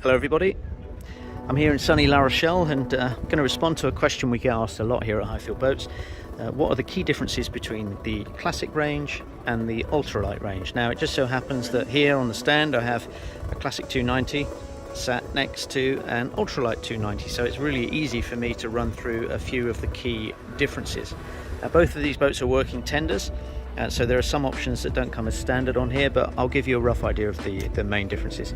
Hello everybody, I'm here in sunny La Rochelle and going to respond to a question we get asked a lot here at Highfield Boats. What are the key differences between the Classic range and the Ultralite range? Now it just so happens that here on the stand I have a Classic 290 sat next to an Ultralite 290, so it's really easy for me to run through a few of the key differences. Both of these boats are working tenders, so there are some options that don't come as standard on here, but I'll give you a rough idea of the main differences.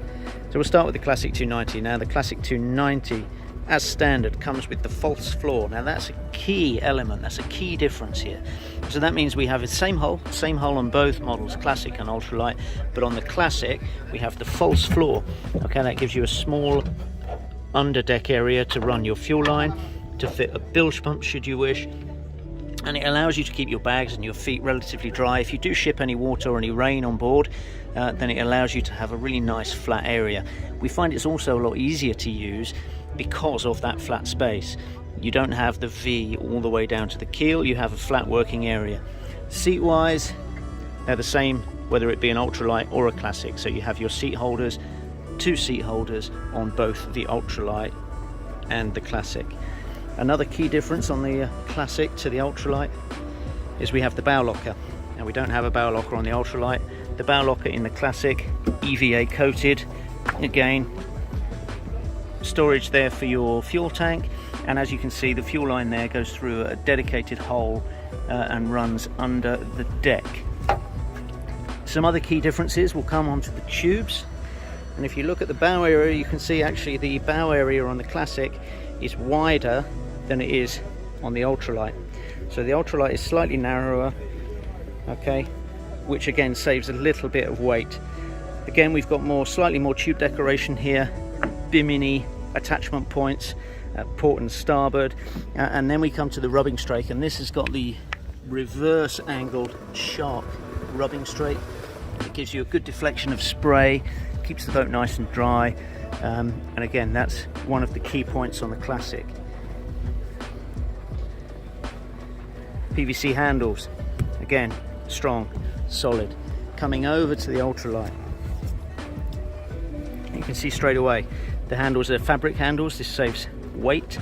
So we'll start with the Classic 290. Now the Classic 290 as standard comes with the false floor. Now that's a key element, that's a key difference here. So that means we have the same hull on both models, Classic and Ultralite, but on the Classic we have the false floor. Okay, that gives you a small underdeck area to run your fuel line, to fit a bilge pump should you wish, and it allows you to keep your bags and your feet relatively dry. If you do ship any water or any rain on board, then it allows you to have a really nice flat area. We find it's also a lot easier to use because of that flat space. You don't have the V all the way down to the keel, you have a flat working area. Seat wise, they're the same whether it be an Ultralite or a Classic. So you have your seat holders, 2 seat holders on both the Ultralite and the Classic. Another key difference on the Classic to the Ultralite is we have the bow locker. Now we don't have a bow locker on the Ultralite. The bow locker in the Classic, EVA coated. Again, storage there for your fuel tank, and as you can see the fuel line there goes through a dedicated hole and runs under the deck. Some other key differences will come onto the tubes, and if you look at the bow area you can see actually the bow area on the Classic is wider than it is on the Ultralite. So the Ultralite is slightly narrower, okay, which again saves a little bit of weight. Again, we've got slightly more tube decoration here, bimini attachment points, port and starboard, and then we come to the rubbing strake, and this has got the reverse angled sharp rubbing strake. It gives you a good deflection of spray, keeps the boat nice and dry, and again that's one of the key points on the Classic. PVC handles, again strong, solid. Coming over to the Ultralite, you can see straight away the handles are fabric handles. This saves weight.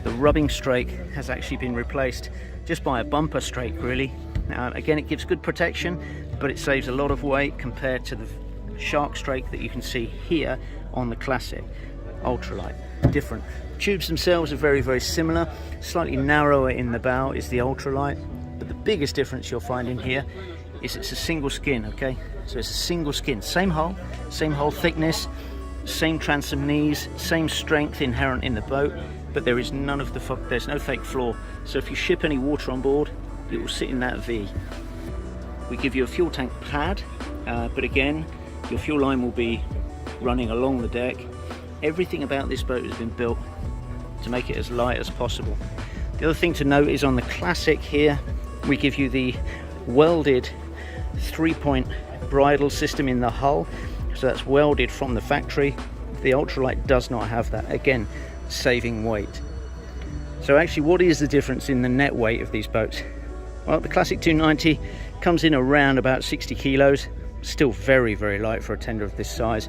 The rubbing strake has actually been replaced just by a bumper strake really. Now again it gives good protection, but it saves a lot of weight compared to the shark strake that you can see here on the Classic. Ultralite, different. Tubes themselves are very similar. Slightly narrower in the bow is the Ultralite, but the biggest difference you'll find in here is it's a single skin. Okay, so it's a single skin, same hull thickness, same transom knees, same strength inherent in the boat, but there is there's no fake floor. So if you ship any water on board, it will sit in that V. We give you a fuel tank pad, but again your fuel line will be running along the deck. Everything about this boat has been built to make it as light as possible. The other thing to note is on the Classic here we give you the welded 3-point bridle system in the hull, so that's welded from the factory. The Ultralite does not have that, again saving weight. So actually what is the difference in the net weight of these boats? Well, the Classic 290 comes in around about 60 kilos, still very light for a tender of this size.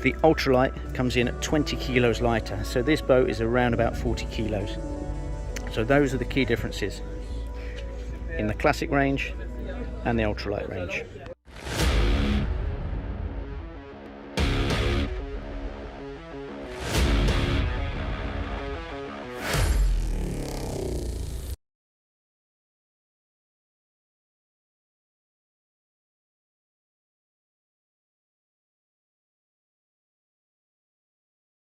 The Ultralite comes in at 20 kilos lighter, so this boat is around about 40 kilos. So those are the key differences in the Classic range and the Ultralite range.